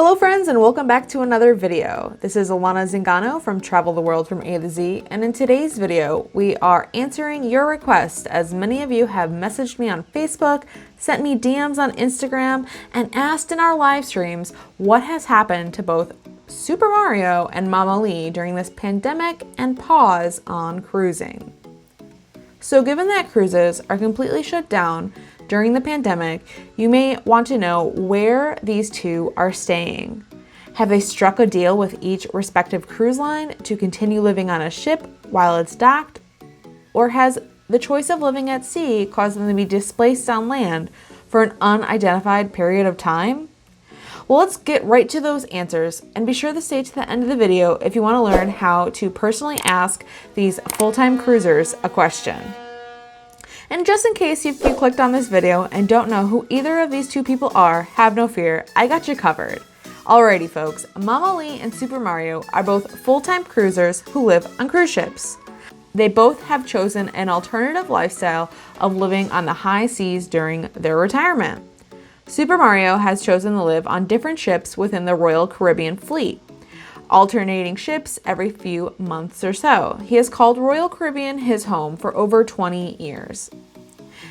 Hello friends, and welcome back to another video. This is Alanna Zingano from Travel the World from A to Z, and in today's video we are answering your request, as many of you have messaged me on Facebook, sent me DMs on Instagram, and asked in our live streams what has happened to both Super Mario and Mama Lee during this pandemic and pause on cruising. So given that cruises are completely shut down during the pandemic, you may want to know where these two are staying. Have they struck a deal with each respective cruise line to continue living on a ship while it's docked? Or has the choice of living at sea caused them to be displaced on land for an unidentified period of time? Well, let's get right to those answers, and be sure to stay to the end of the video if you want to learn how to personally ask these full-time cruisers a question. And just in case you clicked on this video and don't know who either of these two people are, have no fear, I got you covered. Alrighty folks, Mama Lee and Super Mario are both full-time cruisers who live on cruise ships. They both have chosen an alternative lifestyle of living on the high seas during their retirement. Super Mario has chosen to live on different ships within the Royal Caribbean fleet, alternating ships every few months or so. He has called Royal Caribbean his home for over 20 years.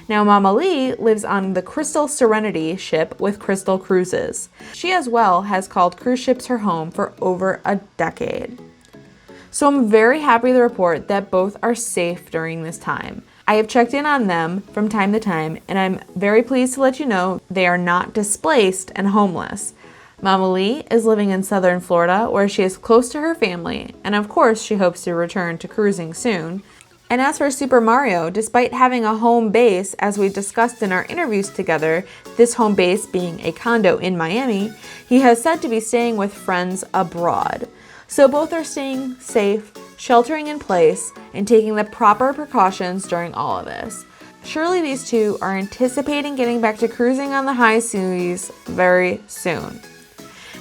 Now Mama Lee lives on the Crystal Serenity ship with Crystal Cruises. She as well has called cruise ships her home for over a decade. So I'm very happy to report that both are safe during this time. I have checked in on them from time to time, and I'm very pleased to let you know they are not displaced and homeless. Mama Lee is living in southern Florida, where she is close to her family, and of course she hopes to return to cruising soon. And as for Super Mario, despite having a home base, as we discussed in our interviews together, this home base being a condo in Miami, he has said to be staying with friends abroad. So both are staying safe, sheltering in place, and taking the proper precautions during all of this. Surely these two are anticipating getting back to cruising on the high seas very soon.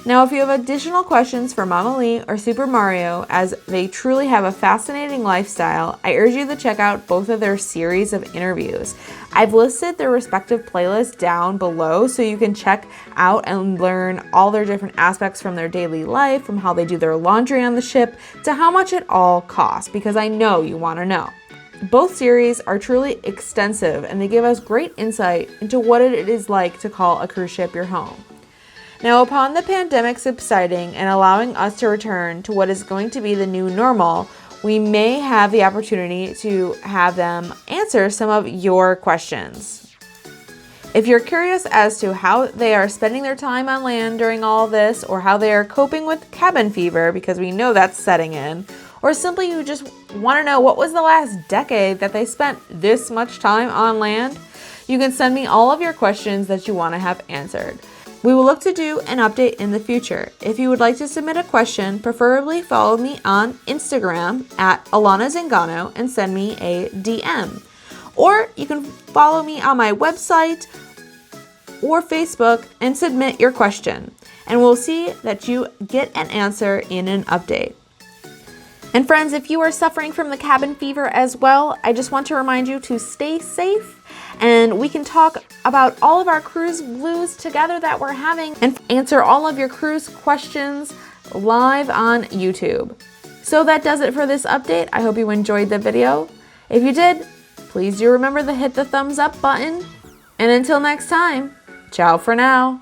Now, if you have additional questions for Mama Lee or Super Mario, as they truly have a fascinating lifestyle, I urge you to check out both of their series of interviews. I've listed their respective playlists down below so you can check out and learn all their different aspects from their daily life, from how they do their laundry on the ship to how much it all costs, because I know you want to know. Both series are truly extensive, and they give us great insight into what it is like to call a cruise ship your home. Now, upon the pandemic subsiding and allowing us to return to what is going to be the new normal, we may have the opportunity to have them answer some of your questions. If you're curious as to how they are spending their time on land during all this, or how they are coping with cabin fever, because we know that's setting in, or simply you just want to know what was the last decade that they spent this much time on land, you can send me all of your questions that you want to have answered. We will look to do an update in the future. If you would like to submit a question, preferably follow me on Instagram at Alanna Zingano and send me a DM. Or you can follow me on my website or Facebook and submit your question. And we'll see that you get an answer in an update. And friends, if you are suffering from the cabin fever as well, I just want to remind you to stay safe. And we can talk about all of our cruise blues together that we're having and answer all of your cruise questions live on YouTube. So that does it for this update. I hope you enjoyed the video. If you did, please do remember to hit the thumbs up button. And until next time, ciao for now.